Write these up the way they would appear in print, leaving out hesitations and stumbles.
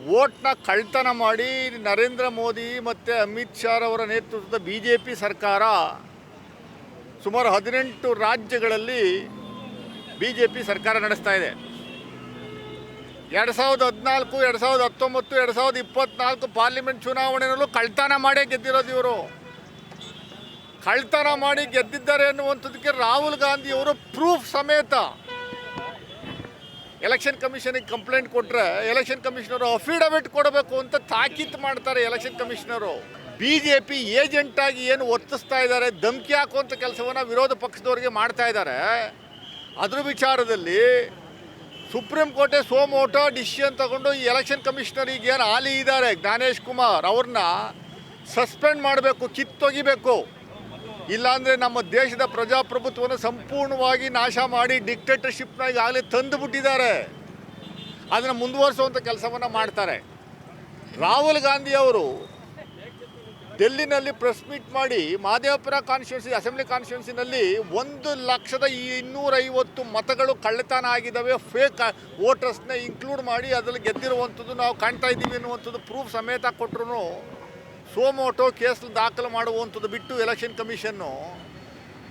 ವೋಟ್ನ ಕಳ್ತನ ಮಾಡಿ ನರೇಂದ್ರ ಮೋದಿ ಮತ್ತು ಅಮಿತ್ ಶಾ ಅವರ ನೇತೃತ್ವದ BJP ಸರ್ಕಾರ ಸುಮಾರು 18 ರಾಜ್ಯಗಳಲ್ಲಿ BJP ಸರ್ಕಾರ ನಡೆಸ್ತಾ ಇದೆ. 2014, 2019, 2024 ಪಾರ್ಲಿಮೆಂಟ್ ಚುನಾವಣೆಯಲ್ಲೂ ಕಳ್ತನ ಮಾಡೇ ಗೆದ್ದಿರೋದು ಇವರು. ಕಳ್ತನ ಮಾಡಿ ಗೆದ್ದಿದ್ದಾರೆ ಅನ್ನುವಂಥದ್ದಕ್ಕೆ ರಾಹುಲ್ ಗಾಂಧಿಯವರು ಪ್ರೂಫ್ ಸಮೇತ ಎಲೆಕ್ಷನ್ ಕಮಿಷನಿಗೆ ಕಂಪ್ಲೇಂಟ್ ಕೊಟ್ಟರೆ ಎಲೆಕ್ಷನ್ ಕಮಿಷನರು ಅಫಿಡವಿಟ್ ಕೊಡಬೇಕು ಅಂತ ತಾಕೀತು ಮಾಡ್ತಾರೆ. ಎಲೆಕ್ಷನ್ ಕಮಿಷನರು BJP ಏಜೆಂಟಾಗಿ ಏನು ಒತ್ತಿಸ್ತಾ ಇದ್ದಾರೆ, ಧಮಕಿ ಹಾಕುವಂಥ ಕೆಲಸವನ್ನು ವಿರೋಧ ಪಕ್ಷದವರಿಗೆ ಮಾಡ್ತಾ ಇದ್ದಾರೆ. ಅದ್ರ ವಿಚಾರದಲ್ಲಿ ಸುಪ್ರೀಂ ಕೋರ್ಟೇ ಸೋಮೋಟೋ ಡಿಸಿಷನ್ ತಗೊಂಡು ಈ ಎಲೆಕ್ಷನ್ ಕಮಿಷನರಿಗೆ ಏನು ಹಾಲಿ ಇದ್ದಾರೆ ಜ್ಞಾನೇಶ್ ಕುಮಾರ್ ಅವ್ರನ್ನ ಸಸ್ಪೆಂಡ್ ಮಾಡಬೇಕು, ಕಿತ್ತೊಗಿಬೇಕು. ಇಲ್ಲಾಂದರೆ ನಮ್ಮ ದೇಶದ ಪ್ರಜಾಪ್ರಭುತ್ವವನ್ನು ಸಂಪೂರ್ಣವಾಗಿ ನಾಶ ಮಾಡಿ ಡಿಕ್ಟೇಟರ್ಶಿಪ್ನ ಈಗಾಗಲೇ ತಂದು ಬಿಟ್ಟಿದ್ದಾರೆ. ಅದನ್ನು ಮುಂದುವರಿಸುವಂಥ ಕೆಲಸವನ್ನು ಮಾಡ್ತಾರೆ. ರಾಹುಲ್ ಗಾಂಧಿಯವರು ಡೆಲ್ಲಿನಲ್ಲಿ ಪ್ರೆಸ್ ಮೀಟ್ ಮಾಡಿ ಮಹದೇವಪುರ ಕಾನ್ಸ್ಟಿಟ್ಯೂನ್ಸಿ ಅಸೆಂಬ್ಲಿ ಕಾನ್ಸ್ಟಿಟ್ಯೂನ್ಸಿನಲ್ಲಿ 1,250,000 ಮತಗಳು ಕಳ್ಳತನ ಆಗಿದ್ದಾವೆ, ಫೇಕ್ ವೋಟರ್ಸ್ನ ಇನ್ಕ್ಲೂಡ್ ಮಾಡಿ ಅದರಲ್ಲಿ ಗೆದ್ದಿರುವಂಥದ್ದು ನಾವು ಕಾಣ್ತಾ ಇದ್ದೀವಿ ಅನ್ನುವಂಥದ್ದು ಪ್ರೂಫ್ ಸಮೇತ ಕೊಟ್ಟರು ಸೋಮೋಟೋ ಕೇಸ್ ದಾಖಲು ಮಾಡುವಂಥದ್ದು ಬಿಟ್ಟು ಎಲೆಕ್ಷನ್ ಕಮಿಷನ್ನು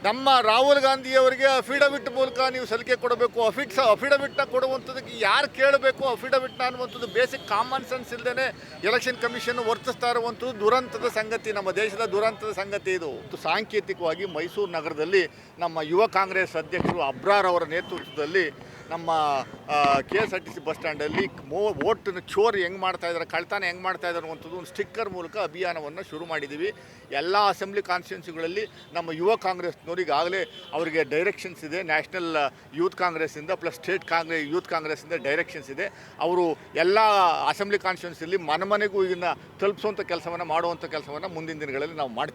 ನಮ್ಮ ರಾಹುಲ್ ಗಾಂಧಿಯವರಿಗೆ ಅಫಿಡವಿಟ್ ಮೂಲಕ ನೀವು ಸಲಿಕೆ ಕೊಡಬೇಕು. ಅಫಿಡವಿಟ್ನ ಕೊಡುವಂಥದ್ದಕ್ಕೆ ಯಾರು ಕೇಳಬೇಕು ಅಫಿಡವಿಟ್ನ ಅನ್ನುವಂಥದ್ದು ಬೇಸಿಕ್ ಕಾಮನ್ ಸೆನ್ಸ್ ಇಲ್ಲದೇ ಎಲೆಕ್ಷನ್ ಕಮಿಷನ್ ವರ್ತಿಸ್ತಾ ಇರುವಂಥದ್ದು ದುರಂತದ ಸಂಗತಿ, ನಮ್ಮ ದೇಶದ ದುರಂತದ ಸಂಗತಿ ಇದು. ಸಾಂಕೇತಿಕವಾಗಿ ಮೈಸೂರು ನಗರದಲ್ಲಿ ನಮ್ಮ ಯುವ ಕಾಂಗ್ರೆಸ್ ಅಧ್ಯಕ್ಷರು ಅಬ್ರಾರ್ ಅವರ ನೇತೃತ್ವದಲ್ಲಿ ನಮ್ಮ KSRTC ಬಸ್ ಸ್ಟ್ಯಾಂಡಲ್ಲಿ ವೋಟನ್ನು ಚೋರಿ ಹೆಂಗೆ ಮಾಡ್ತಾಯಿದ್ದಾರೆ, ಕಳ್ತನ ಹೆಂಗೆ ಮಾಡ್ತಾಯಿದ್ದಾರೆ ಅನ್ನುವಂಥದ್ದು ಒಂದು ಸ್ಟಿಕ್ಕರ್ ಮೂಲಕ ಅಭಿಯಾನವನ್ನು ಶುರು ಮಾಡಿದ್ದೀವಿ. ಎಲ್ಲ ಅಸೆಂಬ್ಲಿ ಕಾನ್ಸ್ಟಿಟ್ಯೂನ್ಸಿಗಳಲ್ಲಿ ನಮ್ಮ ಯುವ ಕಾಂಗ್ರೆಸ್ನವರಿಗಾಗಲೇ ಅವರಿಗೆ ಡೈರೆಕ್ಷನ್ಸ್ ಇದೆ. ನ್ಯಾಷನಲ್ ಯೂತ್ ಕಾಂಗ್ರೆಸ್ಸಿಂದ ಪ್ಲಸ್ ಸ್ಟೇಟ್ ಯೂತ್ ಕಾಂಗ್ರೆಸ್ಸಿಂದ ಡೈರೆಕ್ಷನ್ಸ್ ಇದೆ. ಅವರು ಎಲ್ಲ ಅಸೆಂಬ್ಲಿ ಕಾನ್ಸ್ಟಿಟ್ಯೂನ್ಸಿಯಲ್ಲಿ ಮನೆಗೂ ಇದನ್ನು ತಲುಪಿಸುವಂಥ ಕೆಲಸವನ್ನು ಮಾಡುವಂಥ ಕೆಲಸವನ್ನು ಮುಂದಿನ ದಿನಗಳಲ್ಲಿ ನಾವು ಮಾಡ್ತೀವಿ.